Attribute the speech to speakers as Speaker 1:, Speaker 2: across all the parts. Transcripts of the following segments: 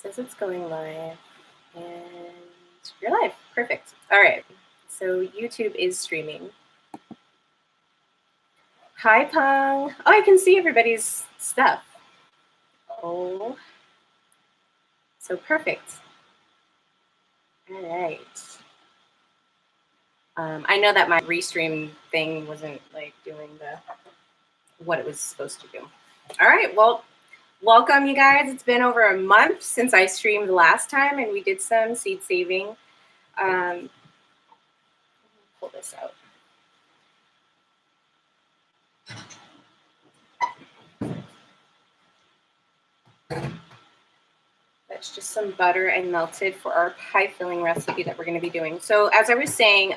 Speaker 1: says it's going live, and you're live. Perfect. All right. So YouTube is streaming. Hi, Pong. Oh, I can see everybody's stuff. Oh, so perfect. All right. I know that my restream thing wasn't like doing what it was supposed to do. All right. Well, welcome, you guys. It's been over a month since I streamed last time, and we did some seed saving. Pull this out. That's just some butter I melted for our pie filling recipe that we're going to be doing. So as I was saying,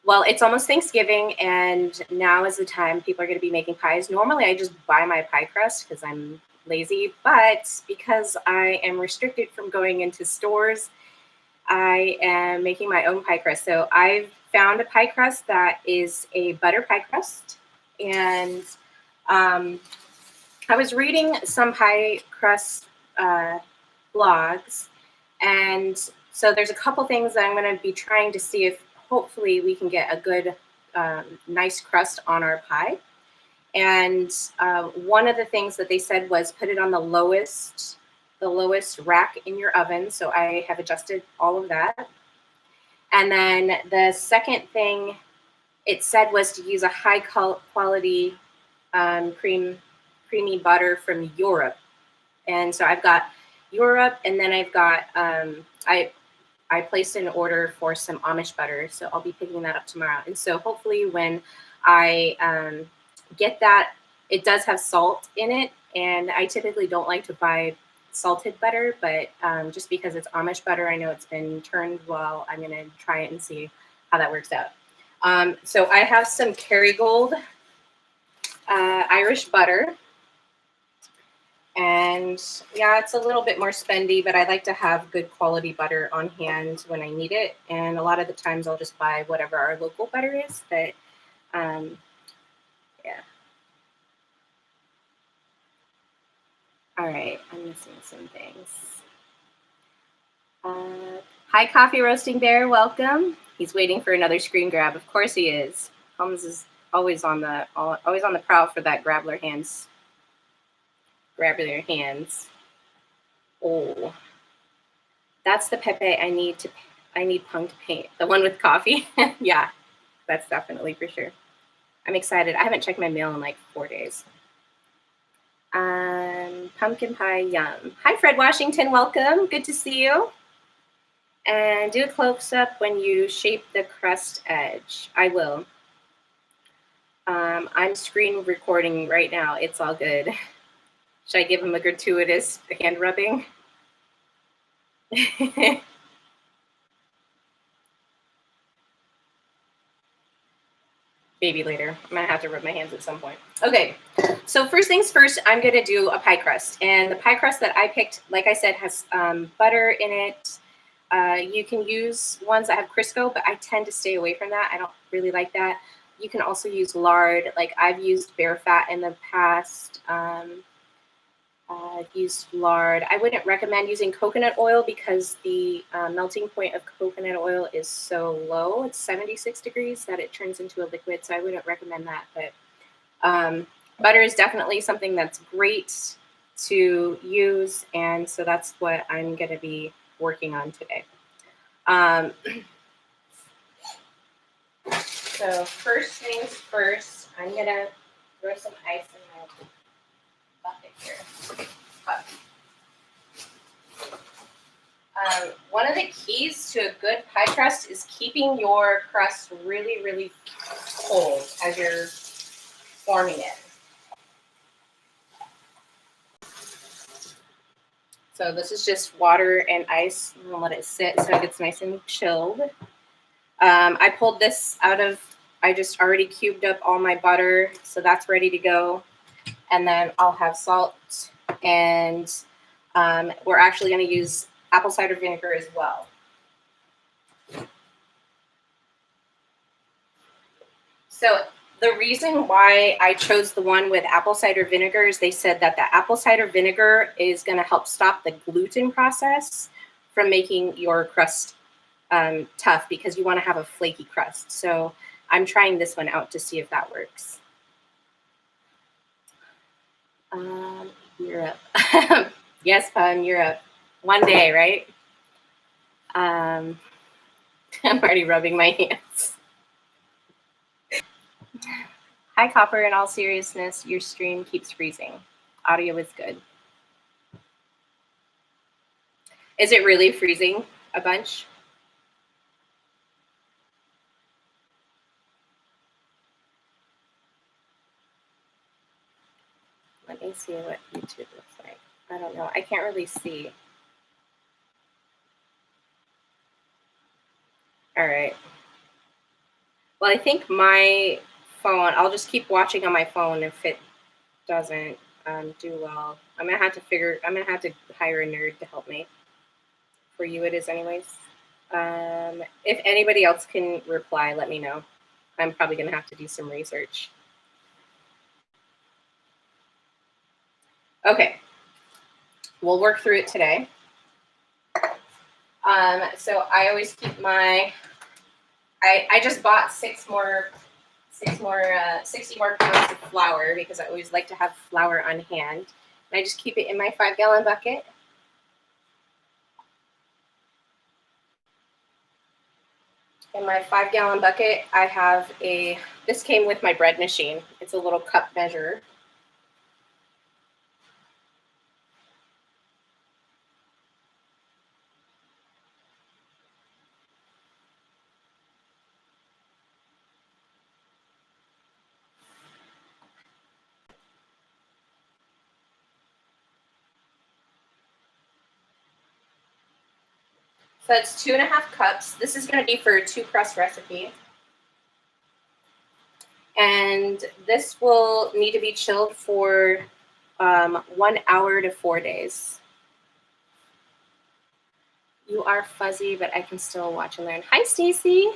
Speaker 1: well, it's almost Thanksgiving, and now is the time people are going to be making pies. Normally, I just buy my pie crust because I'm lazy, but because I am restricted from going into stores, I am making my own pie crust. So I've found a pie crust that is a butter pie crust, and I was reading some pie crust blogs, and so there's a couple things that I'm going to be trying to see if hopefully we can get a good nice crust on our pie. And one of the things that they said was put it on the lowest rack in your oven. So I have adjusted all of that. And then the second thing it said was to use a high quality creamy butter from Europe. And so I've got Europe, and then I've got I placed an order for some Amish butter, so I'll be picking that up tomorrow. And so hopefully when I get that, it does have salt in it, and I typically don't like to buy salted butter, but just because it's Amish butter, I know it's been turned well. I'm gonna try it and see how that works out. So I have some Kerrygold Irish butter. And yeah, it's a little bit more spendy, but I like to have good quality butter on hand when I need it. And a lot of the times I'll just buy whatever our local butter is. But yeah. All right, I'm missing some things. Hi, Coffee Roasting Bear, welcome. He's waiting for another screen grab. Of course he is. Holmes is always on the prowl for that grab their hands. Oh, that's the Pepe I need Punk to paint. The one with coffee. Yeah, that's definitely for sure. I'm excited. I haven't checked my mail in like 4 days. Pumpkin pie, yum. Hi, Fred Washington. Welcome. Good to see you. And do a close-up when you shape the crust edge. I will. I'm screen recording right now. It's all good. Should I give him a gratuitous hand rubbing? Maybe later. I'm gonna have to rub my hands at some point. Okay, so first things first, I'm gonna do a pie crust. And the pie crust that I picked, like I said, has butter in it. You can use ones that have Crisco, but I tend to stay away from that. I don't really like that. You can also use lard. Like I've used bear fat in the past. I've used lard. I wouldn't recommend using coconut oil because the melting point of coconut oil is so low. It's 76 degrees that it turns into a liquid, so I wouldn't recommend that. But butter is definitely something that's great to use, and so that's what I'm going to be working on today. So first things first, I'm going to throw some ice in my bucket here. One of the keys to a good pie crust is keeping your crust really, really cold as you're forming it. So this is just water and ice. I'm gonna let it sit so it gets nice and chilled. I pulled this out of, I just already cubed up all my butter, so that's ready to go. And then I'll have salt, and we're actually going to use apple cider vinegar as well. So The reason why I chose the one with apple cider vinegar is they said that the apple cider vinegar is going to help stop the gluten process from making your crust tough, because you want to have a flaky crust. So I'm trying this one out to see if that works. Europe. Yes, Europe. One day, right? I'm already rubbing my hands. Hi, Copper. In all seriousness, your stream keeps freezing. Audio is good. Is it really freezing a bunch? Let me see what YouTube looks like. I don't know. I can't really see. All right. Well, I think my phone, I'll just keep watching on my phone if it doesn't do well. I'm going to have to hire a nerd to help me. For you, it is anyways. If anybody else can reply, let me know. I'm probably going to have to do some research. Okay. We'll work through it today. So I always keep my, I just bought 60 more pounds of flour because I always like to have flour on hand. And I just keep it in my 5-gallon bucket. In my 5-gallon bucket, I have this came with my bread machine. It's a little cup measure. So that's 2.5 cups. This is going to be for a 2-crust recipe. And this will need to be chilled for 1 hour to 4 days. You are fuzzy, but I can still watch and learn. Hi, Stacy.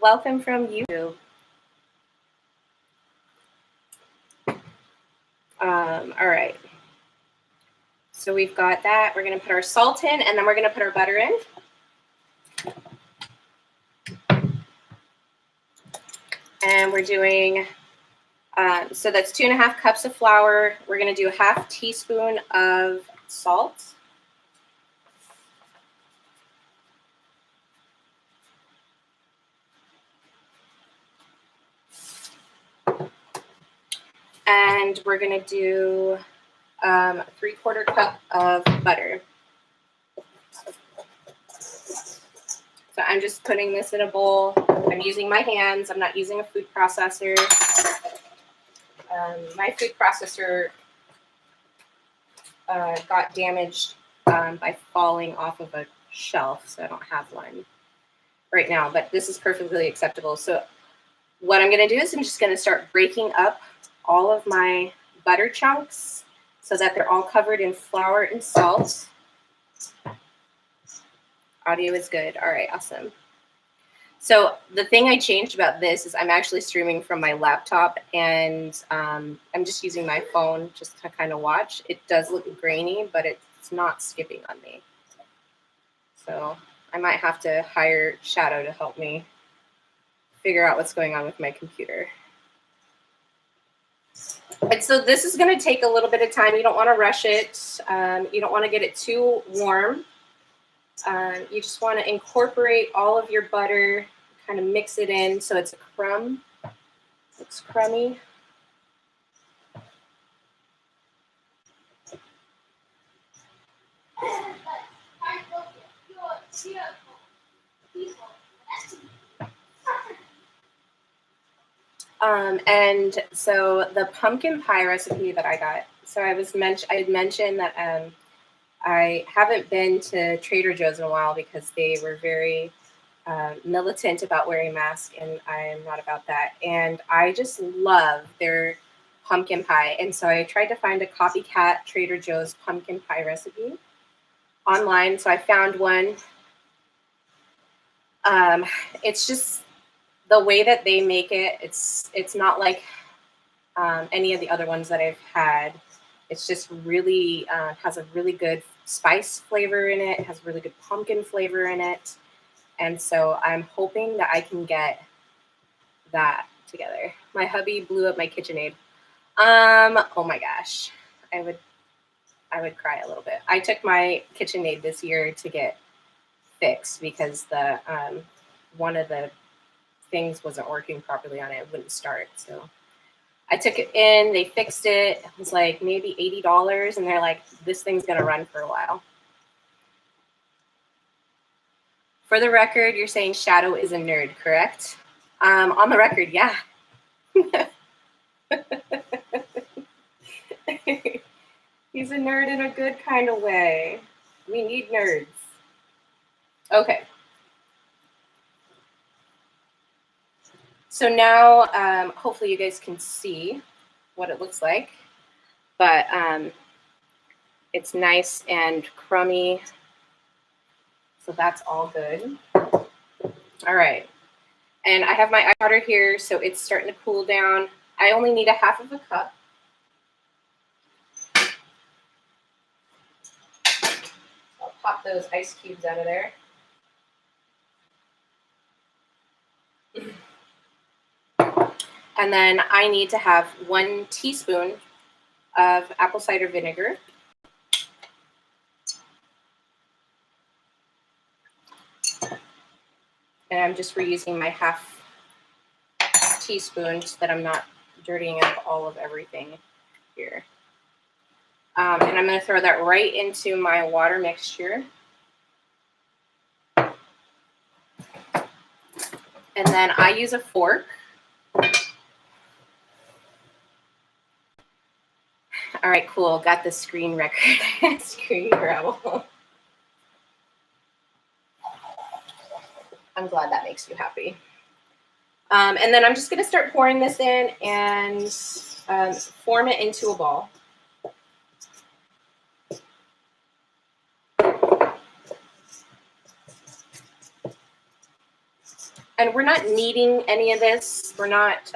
Speaker 1: Welcome from YouTube. All right. So we've got that. We're going to put our salt in, and then we're going to put our butter in. And we're doing, so that's 2.5 cups of flour. We're going to do a 1/2 teaspoon of salt. And we're going to do 3/4 cup of butter. So I'm just putting this in a bowl. I'm using my hands. I'm not using a food processor. My food processor got damaged by falling off of a shelf, so I don't have one right now, but this is perfectly acceptable. So what I'm going to do is I'm just going to start breaking up all of my butter chunks so that they're all covered in flour and salt. Audio is good. All right, awesome. So the thing I changed about this is I'm actually streaming from my laptop, and I'm just using my phone just to kind of watch. It does look grainy, but it's not skipping on me. So I might have to hire Shadow to help me figure out what's going on with my computer. And so this is going to take a little bit of time. You don't want to rush it. You don't want to get it too warm. You just want to incorporate all of your butter, kind of mix it in so it's a crumb. It's crummy. And so the pumpkin pie recipe that I got. So I had mentioned that I haven't been to Trader Joe's in a while because they were very militant about wearing masks, and I'm not about that. And I just love their pumpkin pie. And so I tried to find a copycat Trader Joe's pumpkin pie recipe online. So I found one. It's just the way that they make it, it's not like any of the other ones that I've had. It's just really has a really good spice flavor in it. It has really good pumpkin flavor in it. And so I'm hoping that I can get that together. My hubby blew up my KitchenAid. Oh my gosh. I would cry a little bit. I took my KitchenAid this year to get fixed because the one of the things wasn't working properly on it. It wouldn't start. So I took it in, they fixed it. It was like maybe $80, and they're like, this thing's gonna run for a while. For the record, you're saying Shadow is a nerd, correct? On the record, yeah. He's a nerd in a good kind of way. We need nerds. Okay. So now, hopefully you guys can see what it looks like, but it's nice and crummy. So that's all good. All right. And I have my ice water here, so it's starting to cool down. I only need a half of a cup. I'll pop those ice cubes out of there. And then I need to have 1 teaspoon of apple cider vinegar. And I'm just reusing my half teaspoon so that I'm not dirtying up all of everything here. And I'm going to throw that right into my water mixture. And then I use a fork. All right, cool. Got the screen record. Screen gravel. I'm glad that makes you happy. And then I'm just going to start pouring this in and form it into a ball. And we're not kneading any of this. We're not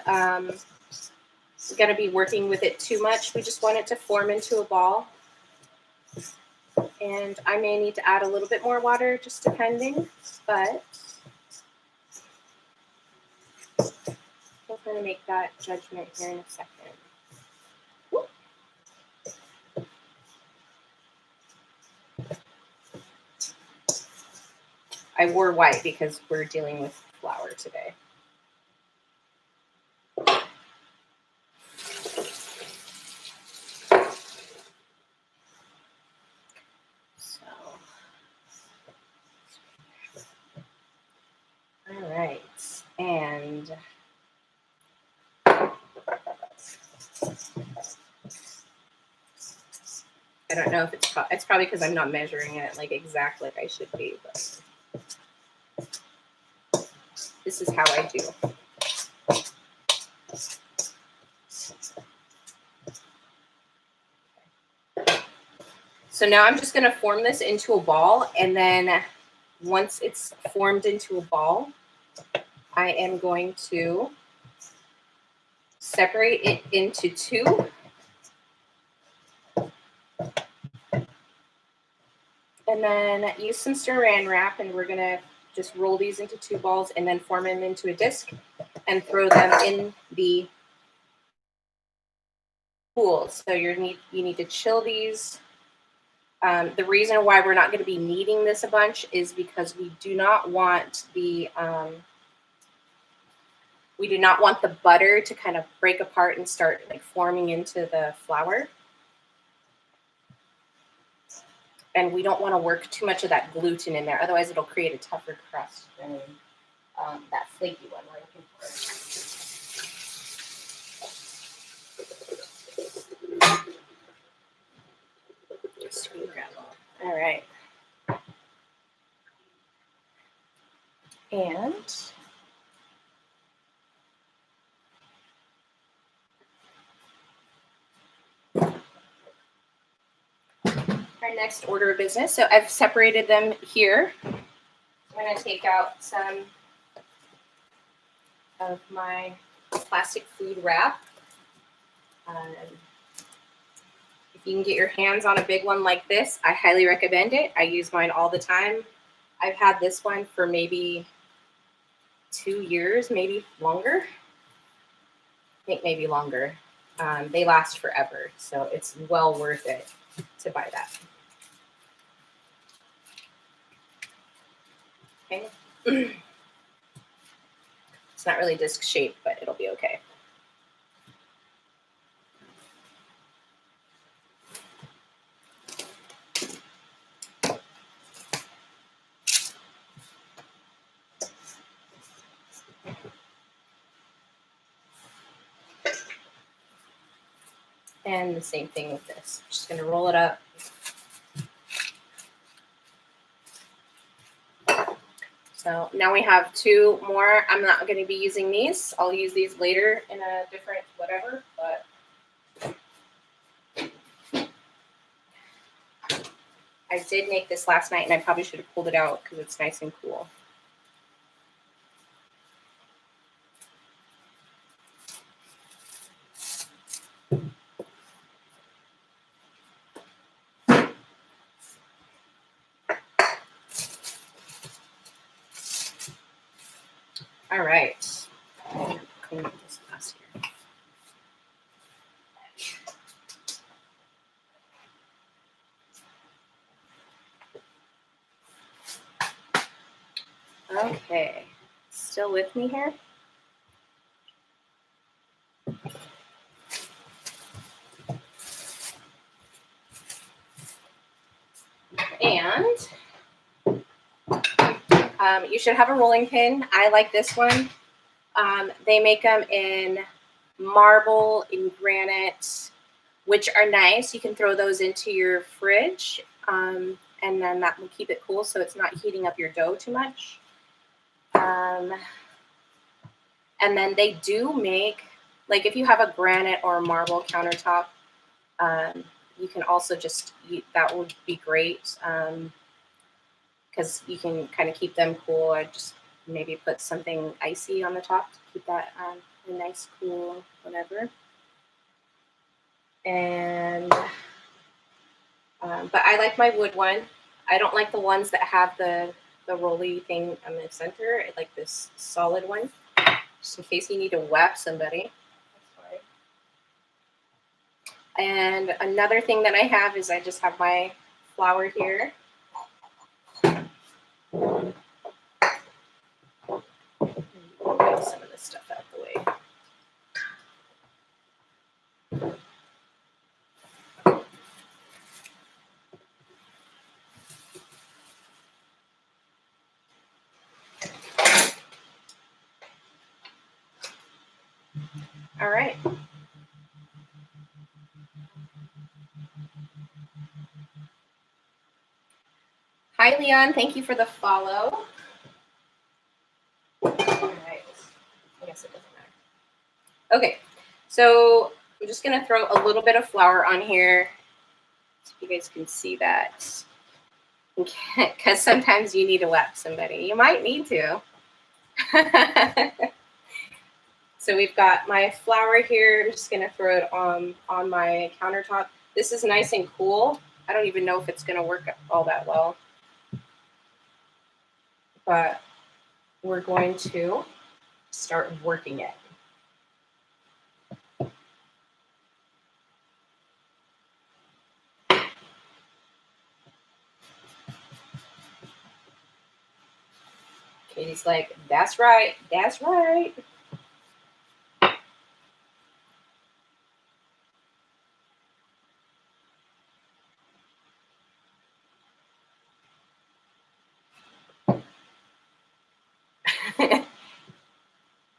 Speaker 1: going to be working with it too much. We just want it to form into a ball. And I may need to add a little bit more water, just depending, but I'm going to make that judgment here in a second. Whoop. I wore white because we're dealing with flour today. All right, and I don't know if it's probably because I'm not measuring it like exactly like I should be, but this is how I do. So now I'm just going to form this into a ball, and then once it's formed into a ball, I am going to separate it into 2. And then use some saran wrap, and we're going to just roll these into 2 balls and then form them into a disc and throw them in the pool. So you need to chill these. The reason why we're not going to be kneading this a bunch is because we do not want the butter to kind of break apart and start like forming into the flour. And we don't want to work too much of that gluten in there. Otherwise, it'll create a tougher crust than that flaky one we're looking for. Screen gravel. All right. And our next order of business. So I've separated them here. I'm going to take out some of my plastic food wrap. If you can get your hands on a big one like this, I highly recommend it. I use mine all the time. I've had this one for maybe 2 years, maybe longer. I think maybe longer. They last forever, so it's well worth it to buy that. Okay. It's not really disc shaped, but it'll be okay. And the same thing with this. I'm just going to roll it up. So now we have 2 more. I'm not going to be using these. I'll use these later in a different whatever, but I did make this last night and I probably should have pulled it out because it's nice and cool. All right. Clean up this mess here. Okay. Still with me here? And you should have a rolling pin. I like this one. They make them in marble, in granite, which are nice. You can throw those into your fridge, and then that will keep it cool so it's not heating up your dough too much. And then they do make, like if you have a granite or a marble countertop, you can also just, that would be great because you can kind of keep them cool. I just maybe put something icy on the top to keep that a nice cool whatever. And but I like my wood one. I don't like the ones that have the rolly thing on the center. I like this solid one, just in case you need to whap somebody. And another thing that I have is I just have my flour here. Get some of this stuff out of the way. All right. Hi, Leon. Thank you for the follow. All right. I guess it doesn't matter. Okay. So I'm just going to throw a little bit of flour on here so you guys can see that. Because sometimes you need to whap somebody. You might need to. So we've got my flour here. I'm just going to throw it on my countertop. This is nice and cool. I don't even know if it's going to work all that well. But we're going to start working it. Katie's like, that's right, that's right.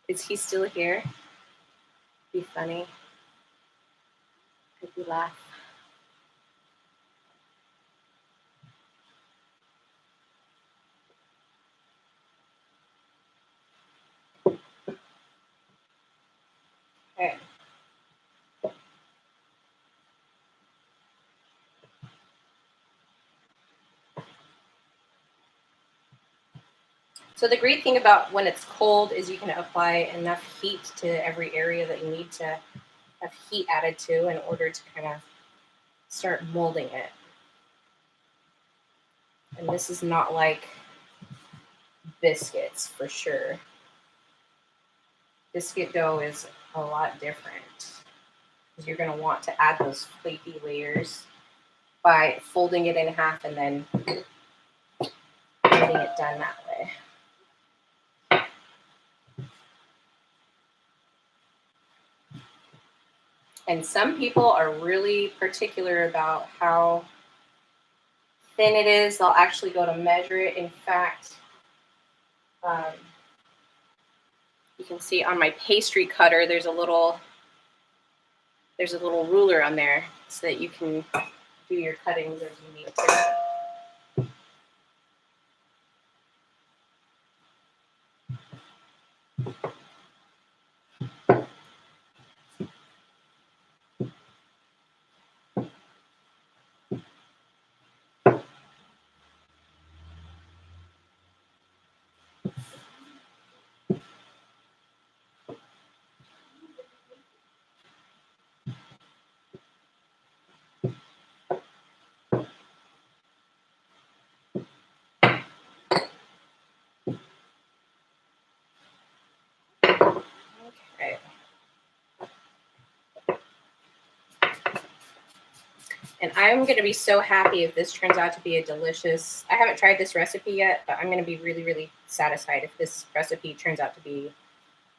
Speaker 1: Is he still here? Be funny. Could we laugh? Okay. So the great thing about when it's cold is you can apply enough heat to every area that you need to have heat added to in order to kind of start molding it. And this is not like biscuits for sure. Biscuit dough is a lot different because you're going to want to add those flaky layers by folding it in half and then getting it done that way. And some people are really particular about how thin it is. They'll actually go to measure it. In fact, you can see on my pastry cutter, there's a little ruler on there so that you can do your cuttings as you need to. Okay. And I'm going to be so happy if this turns out to be a delicious, I haven't tried this recipe yet, but I'm going to be really, really satisfied if this recipe turns out to be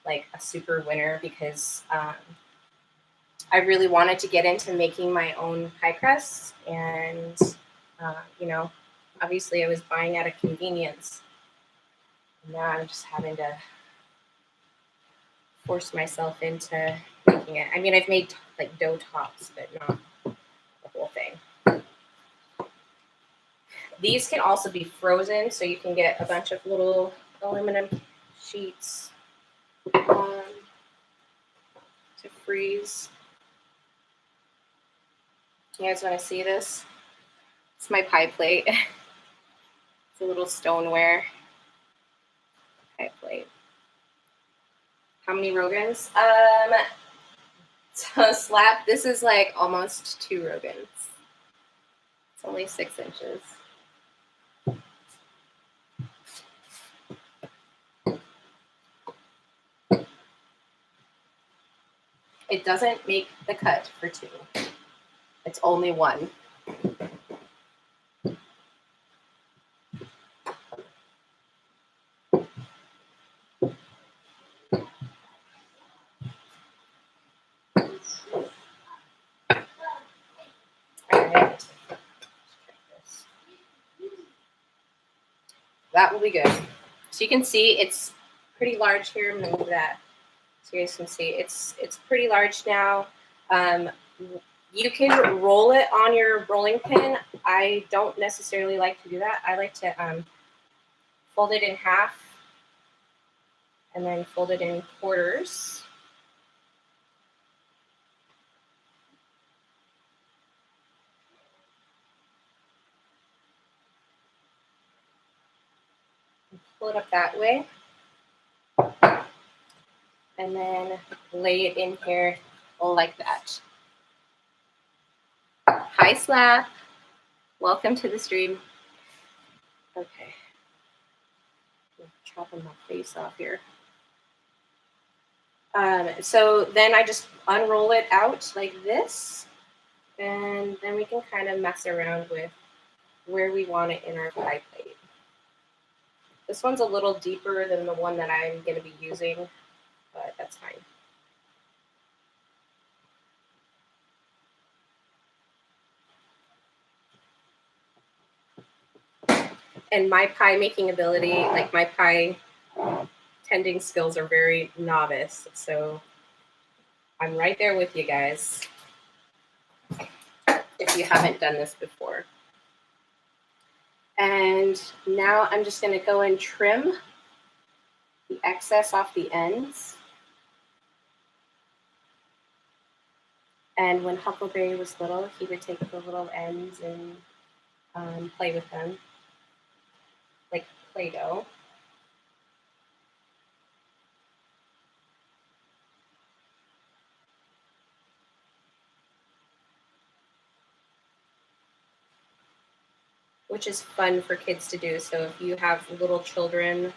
Speaker 1: like a super winner because I really wanted to get into making my own pie crust. And, you know, obviously I was buying out of convenience. And now I'm just having to force myself into making it. I mean, I've made like dough tops, but not the whole thing. These can also be frozen, so you can get a bunch of little aluminum sheets to freeze. You guys want to see this? It's my pie plate. It's a little stoneware pie plate. How many Rogans? So slap. This is like almost 2 Rogans. It's only 6 inches. It doesn't make the cut for 2. It's only 1. Alright. That will be good. So you can see it's pretty large here. I'm gonna move that so you guys can see it's pretty large now. You can roll it on your rolling pin. I don't necessarily like to do that. I like to fold it in half and then fold it in quarters. Pull it up that way. And then lay it in here like that. Hi, Slap. Welcome to the stream. Okay. I'm chopping my face off here. So then I just unroll it out like this, and then we can kind of mess around with where we want it in our pie plate. This one's a little deeper than the one that I'm going to be using, but that's fine. And my pie making ability, like my pie tending skills are very novice, so I'm right there with you guys if you haven't done this before. And now I'm just going to go and trim the excess off the ends. And when Huckleberry was little, he would take the little ends and play with them, like Play-Doh. which is fun for kids to do. So if you have little children,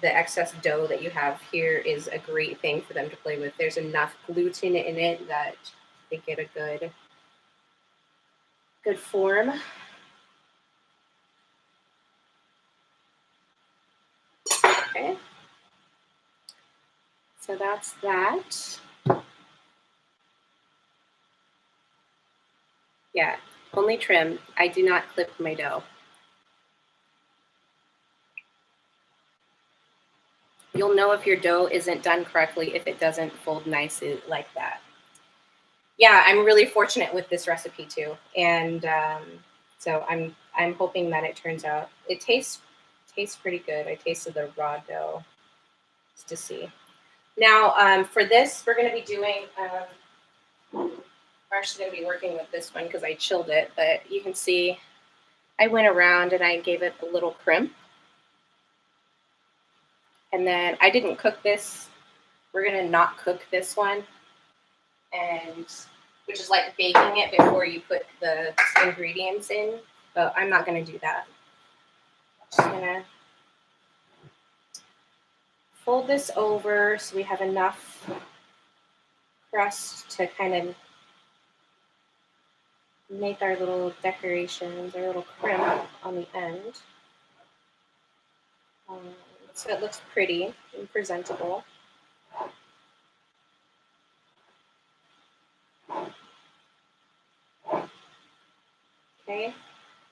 Speaker 1: the excess dough that you have here is a great thing for them to play with. There's enough gluten in it that they get a good form. Okay. So that's that. Yeah, only trim. I do not clip my dough. You'll know if your dough isn't done correctly if it doesn't fold nicely like that. Yeah, I'm really fortunate with this recipe too, and so I'm hoping that it turns out. It tastes pretty good. I tasted the raw dough just to see. Now for this, we're going to be doing. We're actually going to be working with this one because I chilled it, but you can see I went around and I gave it a little crimp. And then I didn't cook this. We're going to not cook this one, and which is like baking it before you put the ingredients in. But I'm not going to do that. Just going to fold this over so we have enough crust to kind of make our little decorations, our little crimp on the end. So it looks pretty and presentable. Okay,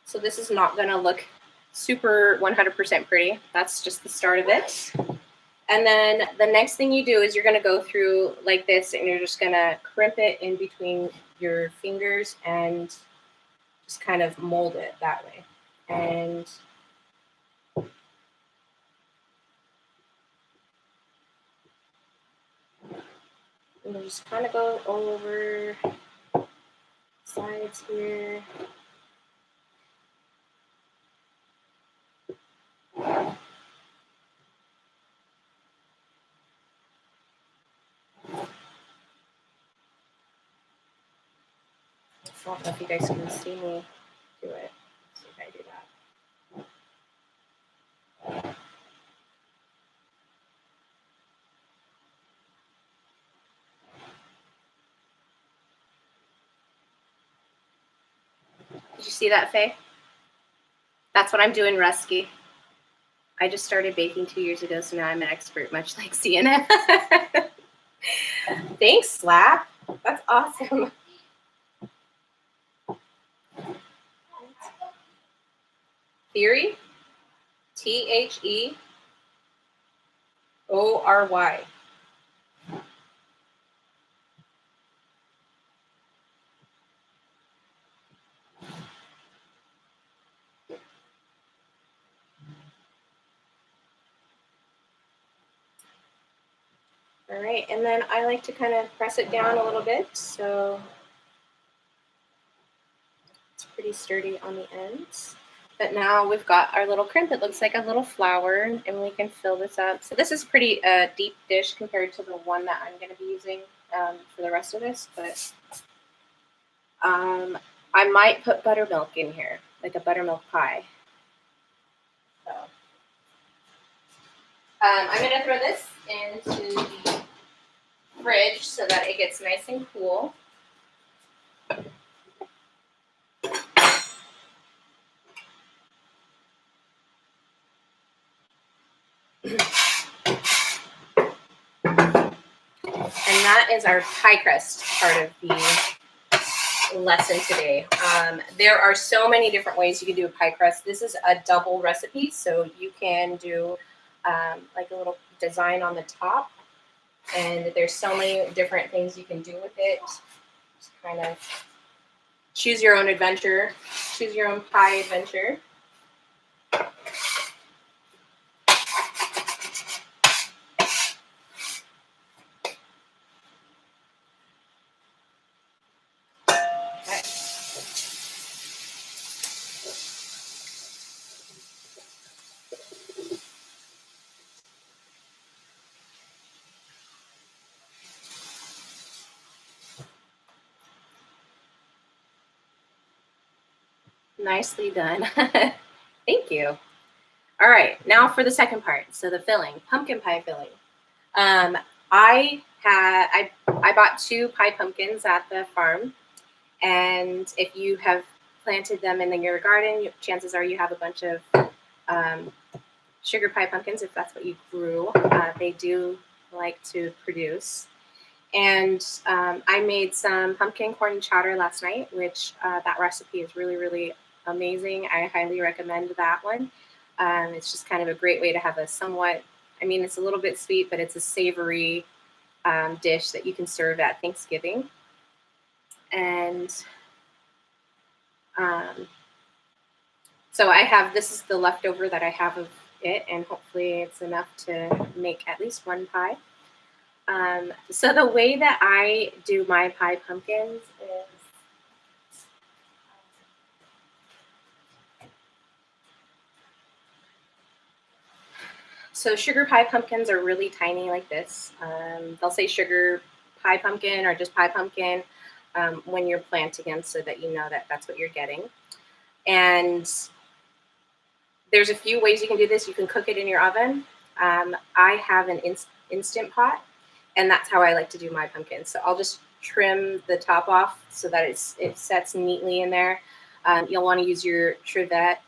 Speaker 1: so this is not going to look super 100% pretty. That's just the start of it. And then the next thing you do is you're going to go through like this, and you're just going to crimp it in between your fingers and just kind of mold it that way. And we'll just kind of go over sides here. I don't know if you guys can see me do it. Let's see if I do that. Did you see that, Faye? That's what I'm doing, Rusky. I just started baking 2 years ago, so now I'm an expert, much like Sienna. Thanks, Slap. That's awesome. Theory? Theory. All right, and then I like to kind of press it down a little bit so it's pretty sturdy on the ends. But now we've got our little crimp. It looks like a little flower, and we can fill this up. So this is pretty deep dish compared to the one that I'm going to be using for the rest of this. But I might put buttermilk in here, like a buttermilk pie. So I'm going to throw this into the fridge so that it gets nice and cool. And that is our pie crust part of the lesson today. There are so many different ways you can do a pie crust. This is a double recipe, so you can do like a little design on the top, and there's so many different things you can do with it. Just kind of choose your own adventure, choose your own pie adventure. Nicely done. Thank you. All right, now for the second part. So the filling, pumpkin pie filling. Um, I bought 2 pie pumpkins at the farm, and if you have planted them in your garden, chances are you have a bunch of um, sugar pie pumpkins if that's what you grew. They do like to produce. And I made some pumpkin corn chowder last night, which that recipe is really, really amazing. I highly recommend that one. It's just kind of a great way to have a somewhat, I mean, it's a little bit sweet, but it's a savory dish that you can serve at Thanksgiving. And um, so this is the leftover that I have of it, and hopefully it's enough to make at least one pie. So the way that I do my pie pumpkins is so sugar pie pumpkins are really tiny like this. They'll say sugar pie pumpkin or just pie pumpkin when you're planting them so that you know that that's what you're getting. And there's a few ways you can do this. You can cook it in your oven. I have an instant pot, and that's how I like to do my pumpkins. So I'll just trim the top off so that it sets neatly in there. You'll want to use your trivet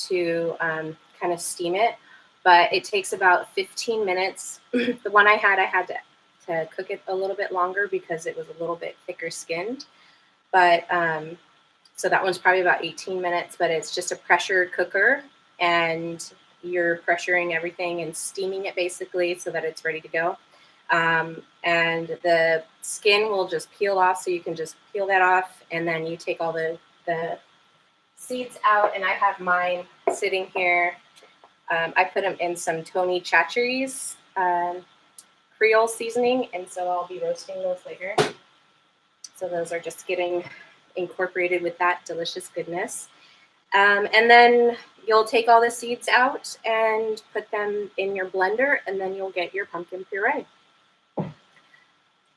Speaker 1: to kind of steam it, but it takes about 15 minutes. The one I had to cook it a little bit longer because it was a little bit thicker skinned. But so that one's probably about 18 minutes, but it's just a pressure cooker, and you're pressuring everything and steaming it basically so that it's ready to go. And the skin will just peel off, so you can just peel that off, and then you take all the seeds out, and I have mine sitting here. I put them in some Tony Chachere's Creole seasoning, and so I'll be roasting those later. So those are just getting incorporated with that delicious goodness. And then you'll take all the seeds out and put them in your blender, and then you'll get your pumpkin puree.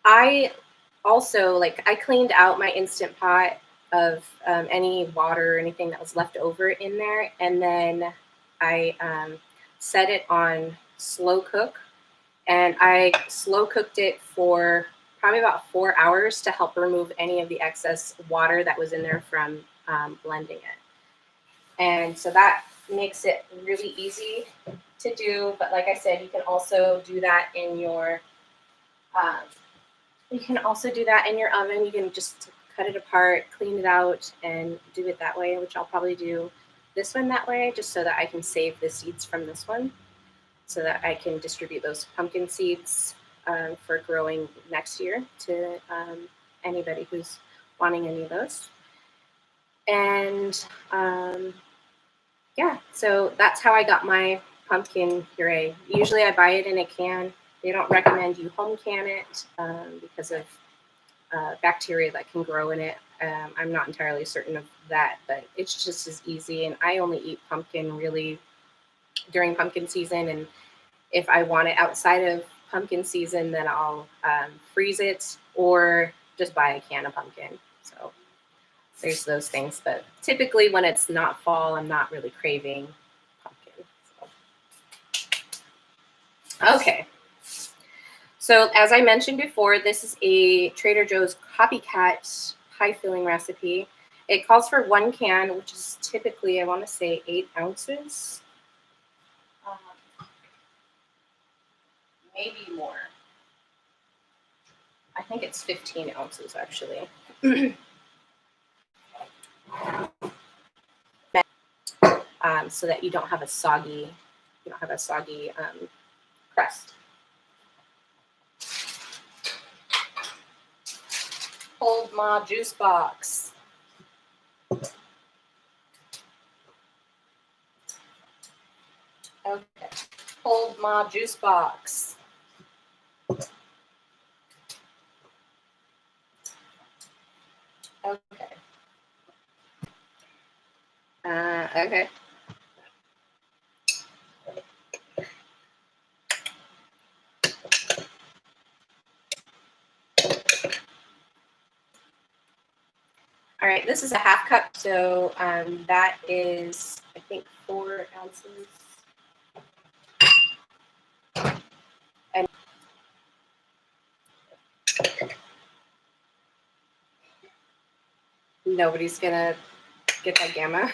Speaker 1: I also I cleaned out my Instant Pot of any water or anything that was left over in there, and then I set it on slow cook, and I slow cooked it for probably about 4 hours to help remove any of the excess water that was in there from blending it. And so that makes it really easy to do. But like I said, you can also do that in your oven. You can just cut it apart, clean it out, and do it that way, which I'll probably do this one that way, just so that I can save the seeds from this one, so that I can distribute those pumpkin seeds for growing next year to anybody who's wanting any of those. And yeah, so that's how I got my pumpkin puree. Usually I buy it in a can. They don't recommend you home can it because of bacteria that can grow in it. I'm not entirely certain of that, but it's just as easy. And I only eat pumpkin really during pumpkin season. And if I want it outside of pumpkin season, then I'll freeze it or just buy a can of pumpkin. So there's those things. But typically when it's not fall, I'm not really craving pumpkin. So. Okay. So as I mentioned before, this is a Trader Joe's copycat pie filling recipe. It calls for 1 can, which is typically, I want to say, 8 ounces. Maybe more. I think it's 15 ounces, actually. So that you don't have a soggy crust. Hold my juice box. Okay. Hold my juice box. Okay. Okay. All right, this is a half cup, so that is, I think, 4 ounces. And nobody's gonna get that gamma.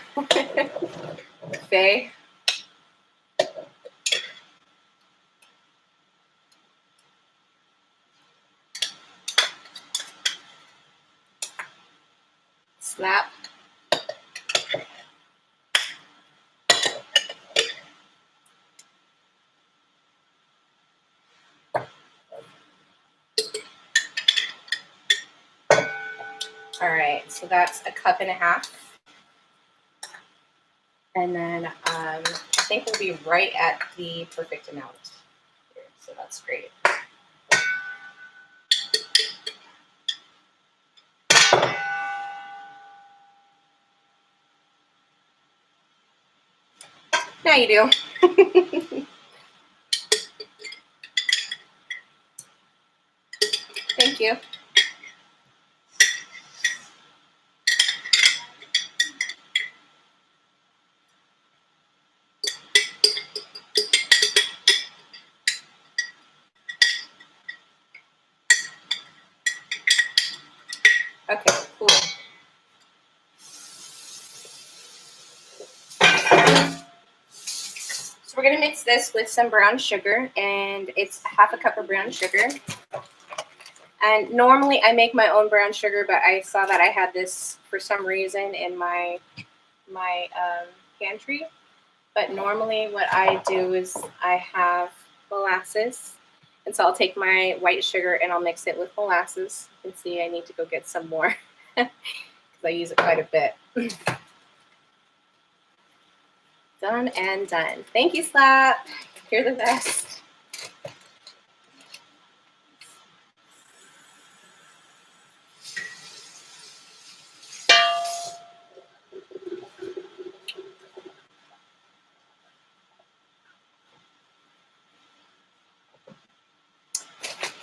Speaker 1: Faye. Slap. All right, so that's a cup and a half. And then I think we'll be right at the perfect amount here, so that's great. Now you do. Thank you. Okay, cool. So we're gonna mix this with some brown sugar, and it's half a cup of brown sugar. And normally I make my own brown sugar, but I saw that I had this for some reason in my pantry. But normally what I do is I have molasses. And so I'll take my white sugar and I'll mix it with molasses. You can see I need to go get some more because I use it quite a bit. Done and done. Thank you, Slap. You're the best.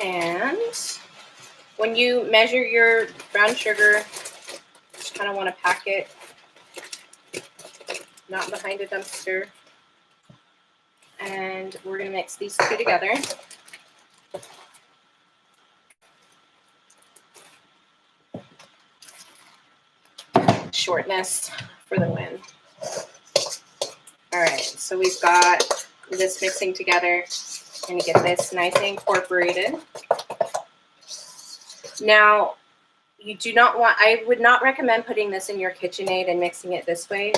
Speaker 1: And when you measure your brown sugar, just kind of want to pack it, not behind a dumpster. And we're going to mix these two together. Shortness for the win. All right, so we've got this mixing together. I'm going to get this nice and incorporated. Now, you do not want, I would not recommend putting this in your KitchenAid and mixing it this way,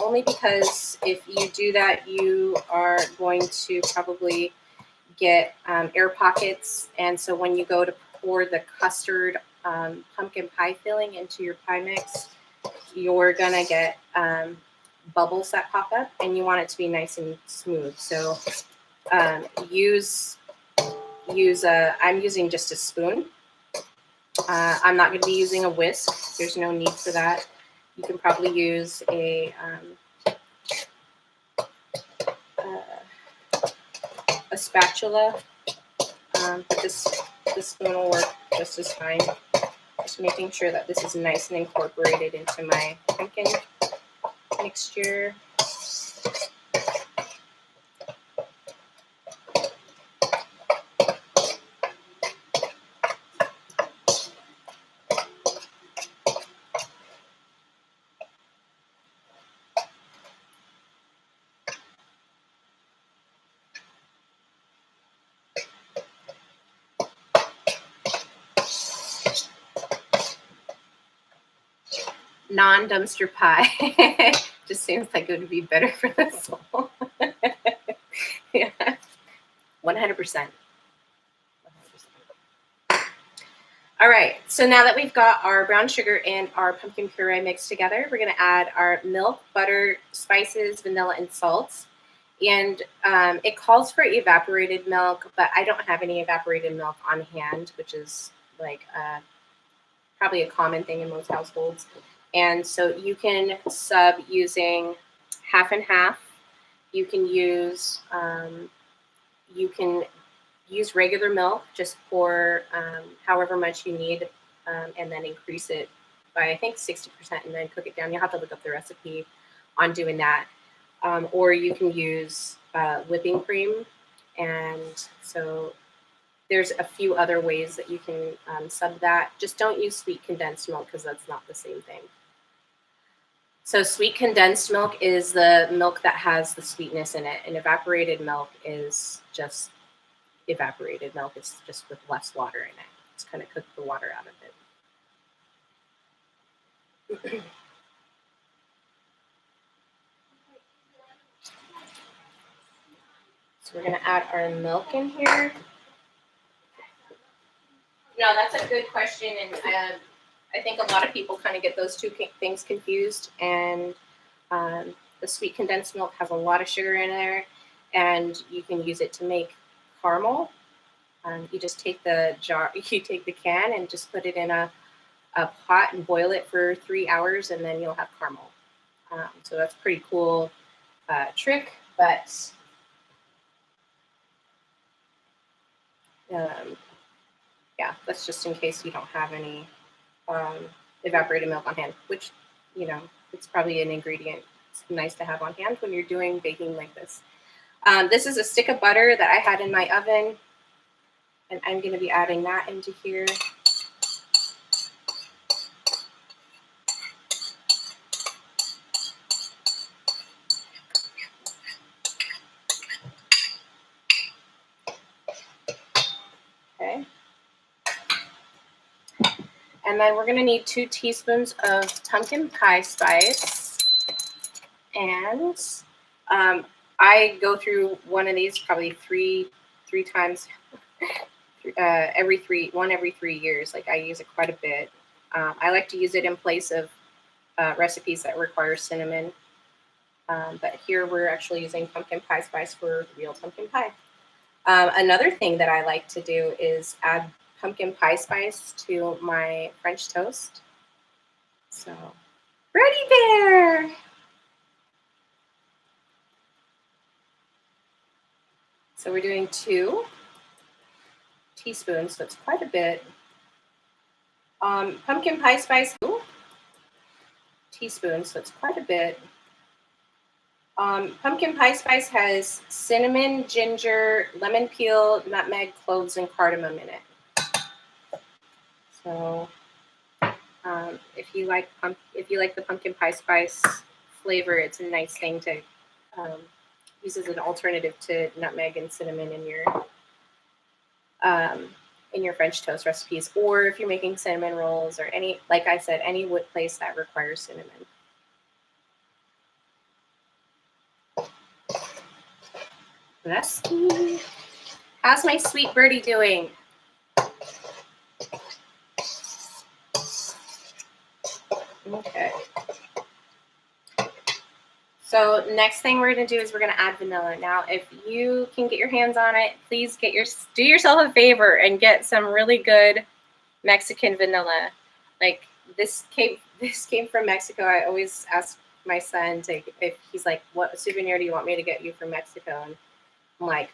Speaker 1: only because if you do that, you are going to probably get air pockets. And so when you go to pour the custard pumpkin pie filling into your pie mix, you're going to get bubbles that pop up, and you want it to be nice and smooth. So I'm using just a spoon. I'm not going to be using a whisk. There's no need for that. You can probably use a spatula, but this spoon will work just as fine. Just making sure that this is nice and incorporated into my pumpkin mixture. Non-dumpster pie. Just seems like it would be better for the soul. Yeah, 100%. All right, so now that we've got our brown sugar and our pumpkin puree mixed together, we're going to add our milk, butter, spices, vanilla, and salt. And it calls for evaporated milk, but I don't have any evaporated milk on hand, which is like probably a common thing in most households. And so you can sub using half and half. You can use regular milk, just pour however much you need, and then increase it by I think 60% and then cook it down. You'll have to look up the recipe on doing that. Or you can use whipping cream. And so there's a few other ways that you can sub that. Just don't use sweet condensed milk because that's not the same thing. So sweet condensed milk is the milk that has the sweetness in it, and evaporated milk is just evaporated milk. It's just with less water in it. It's kind of cook the water out of it. So we're gonna add our milk in here. No, that's a good question, and I think a lot of people kind of get those two things confused. And the sweet condensed milk has a lot of sugar in there, and you can use it to make caramel. You just take the jar, you take the can, and just put it in a pot and boil it for 3 hours, and then you'll have caramel. So that's a pretty cool trick, but yeah, that's just in case you don't have any evaporated milk on hand, which, you know, it's probably an ingredient it's nice to have on hand when you're doing baking like this. This is a stick of butter that I had in my oven, and I'm going to be adding that into here. Okay. And then we're going to need 2 teaspoons of pumpkin pie spice. And I go through one of these probably three times every 3 years. Like I use it quite a bit. I like to use it in place of recipes that require cinnamon. But here we're actually using pumpkin pie spice for real pumpkin pie. Another thing that I like to do is add pumpkin pie spice to my French toast. So, Birdie Bear! So we're doing 2 teaspoons, so it's quite a bit. Pumpkin pie spice, 2 teaspoons, so it's quite a bit. Pumpkin pie spice has cinnamon, ginger, lemon peel, nutmeg, cloves, and cardamom in it. So if you like the pumpkin pie spice flavor, it's a nice thing to use as an alternative to nutmeg and cinnamon in your French toast recipes, or if you're making cinnamon rolls or any, like I said, any wood place that requires cinnamon. Rusty. How's my sweet birdie doing? Okay. So next thing we're going to do is we're going to add vanilla. Now, if you can get your hands on it, please do yourself a favor and get some really good Mexican vanilla. Like this came from Mexico. I always ask my son if he's like, what souvenir do you want me to get you from Mexico? And I'm like,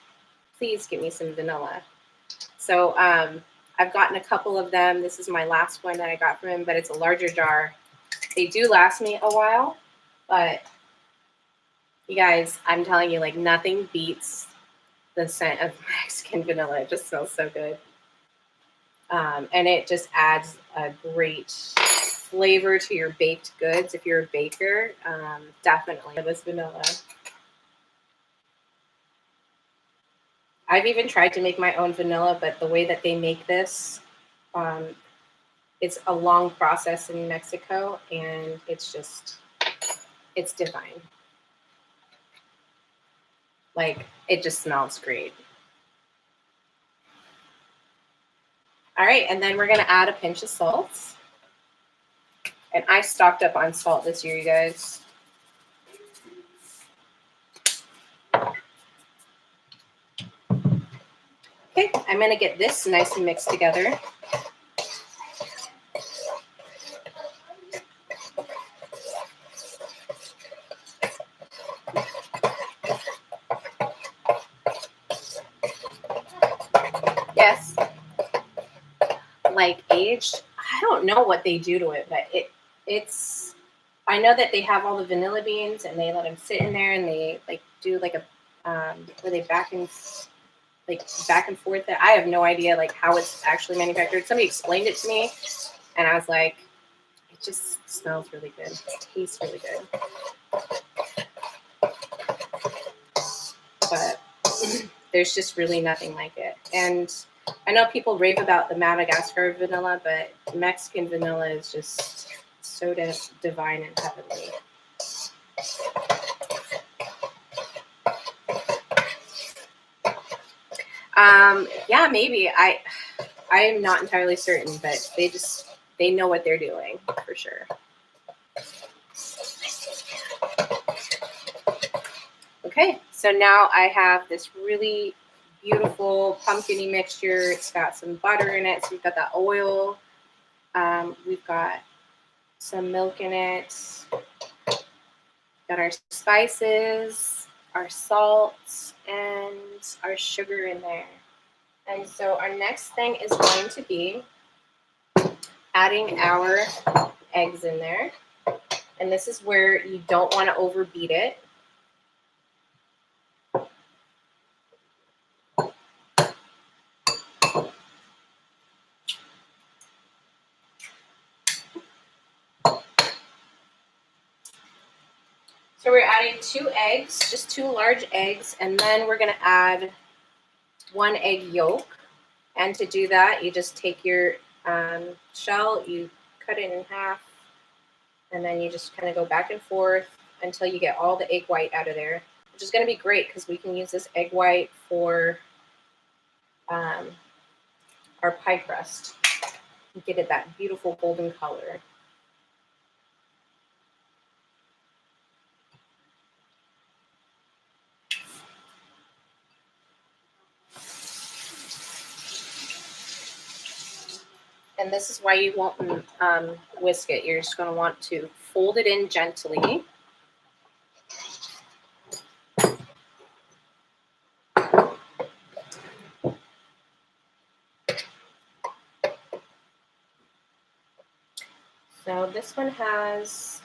Speaker 1: please give me some vanilla. So I've gotten a couple of them. This is my last one that I got from him, but it's a larger jar. They do last me a while, but you guys, I'm telling you, like nothing beats the scent of Mexican vanilla. It just smells so good. And it just adds a great flavor to your baked goods. If you're a baker, definitely this vanilla. I've even tried to make my own vanilla, but the way that they make this, it's a long process in Mexico, and it's divine. Like, it just smells great. All right, and then we're going to add a pinch of salt. And I stocked up on salt this year, you guys. Okay, I'm going to get this nice and mixed together. Yes, like aged, I don't know what they do to it, but I know that they have all the vanilla beans and they let them sit in there and they like do like a where they back and forth. I have no idea like how it's actually manufactured. Somebody explained it to me, and I was like, it just smells really good. It tastes really good. But there's just really nothing like it. And I know people rave about the Madagascar vanilla, but Mexican vanilla is just so divine and heavenly. Yeah, maybe. I am not entirely certain, but they know what they're doing for sure. Okay, so now I have this really beautiful pumpkin-y mixture. It's got some butter in it, so we've got that oil. We've got some milk in it. Got our spices, our salt, and our sugar in there. And so our next thing is going to be adding our eggs in there. And this is where you don't want to overbeat it. So we're adding 2 eggs, just 2 large eggs, and then we're going to add 1 egg yolk. And to do that, you just take your shell, you cut it in half, and then you just kind of go back and forth until you get all the egg white out of there, which is going to be great because we can use this egg white for our pie crust. Get it that beautiful golden color. And this is why you won't whisk it. You're just going to want to fold it in gently. So this one has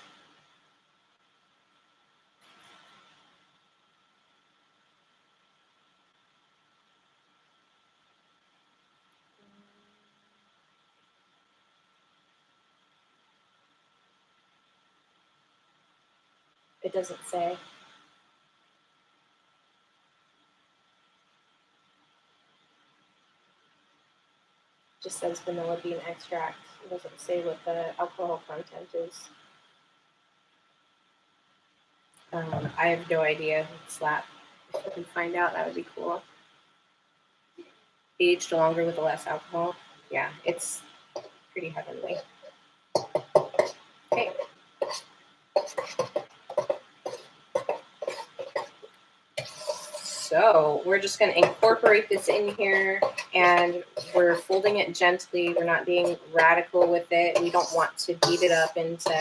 Speaker 1: it doesn't say. It just says vanilla bean extract. It doesn't say what the alcohol content is. I have no idea. Slap. If you can find out, that would be cool. Aged longer with less alcohol. Yeah, it's pretty heavenly. Okay. So we're just going to incorporate this in here, and we're folding it gently. We're not being radical with it. We don't want to beat it up into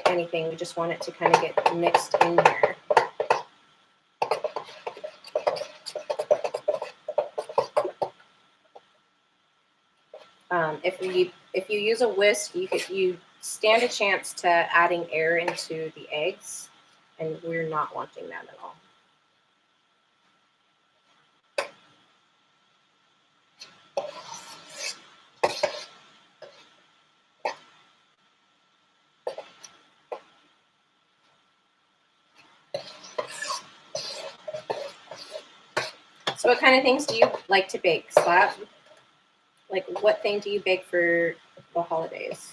Speaker 1: anything. We just want it to kind of get mixed in here. If you use a whisk, you stand a chance to adding air into the eggs, and we're not wanting that at all. So what kind of things do you like to bake, Slap? Like, what thing do you bake for the holidays?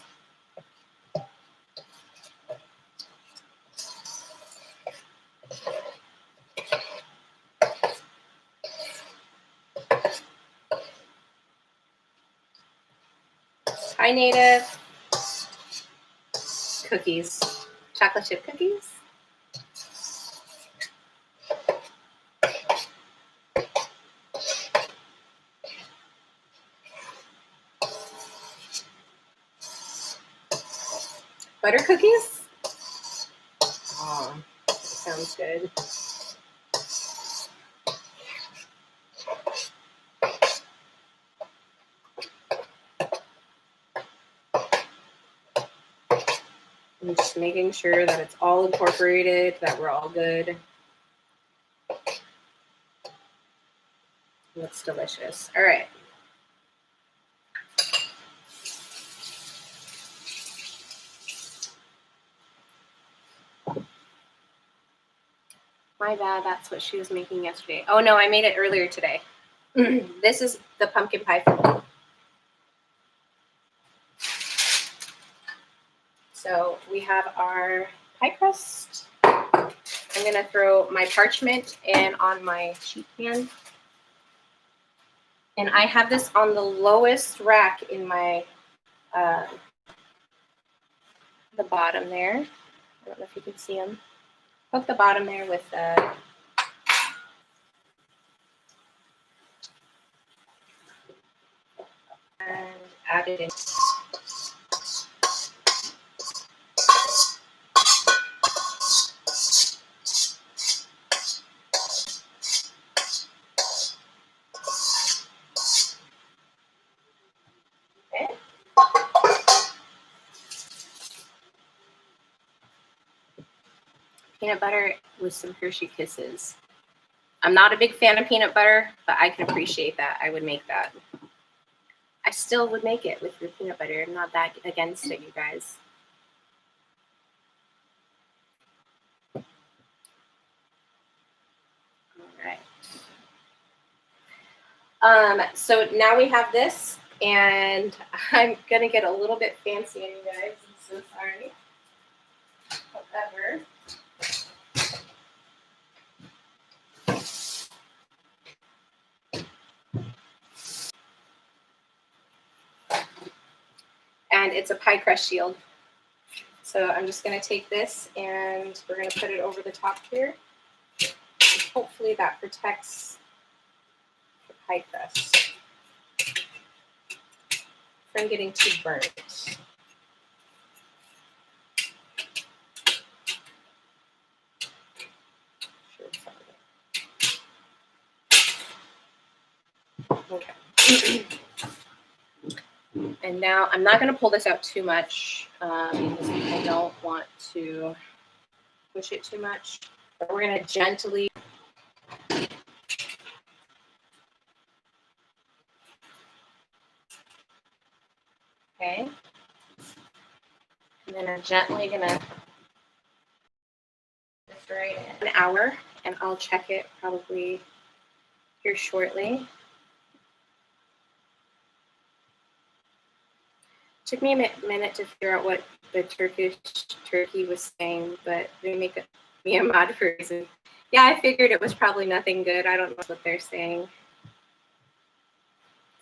Speaker 1: Hi, Native. Cookies. Chocolate chip cookies? Butter cookies? Oh, that sounds good. I'm just making sure that it's all incorporated, that we're all good. Looks delicious. All right. My bad, that's what she was making yesterday. Oh no, I made it earlier today. This is the pumpkin pie filling. So we have our pie crust. I'm gonna throw my parchment in on my sheet pan. And I have this on the lowest rack in my, the bottom there. I don't know if you can see them. Poke the bottom there with and add it in. Okay. Peanut butter with some Hershey Kisses. I'm not a big fan of peanut butter, but I can appreciate that. I would make that. I still would make it with the peanut butter. I'm not that against it, you guys. All right. So now we have this, and I'm gonna get a little bit fancy on you guys. I'm so sorry. However, and it's a pie crust shield. So I'm just gonna take this and we're gonna put it over the top here. And hopefully that protects the pie crust from getting too burnt. Okay. And now I'm not going to pull this out too much because I don't want to push it too much. But we're going to gently. Okay. And then I'm gently going to this right in an hour, and I'll check it probably here shortly. Took me a minute to figure out what the Turkish turkey was saying, but they make me a mod for a reason. Yeah, I figured it was probably nothing good. I don't know what they're saying.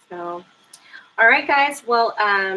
Speaker 1: So, all right, guys. Well,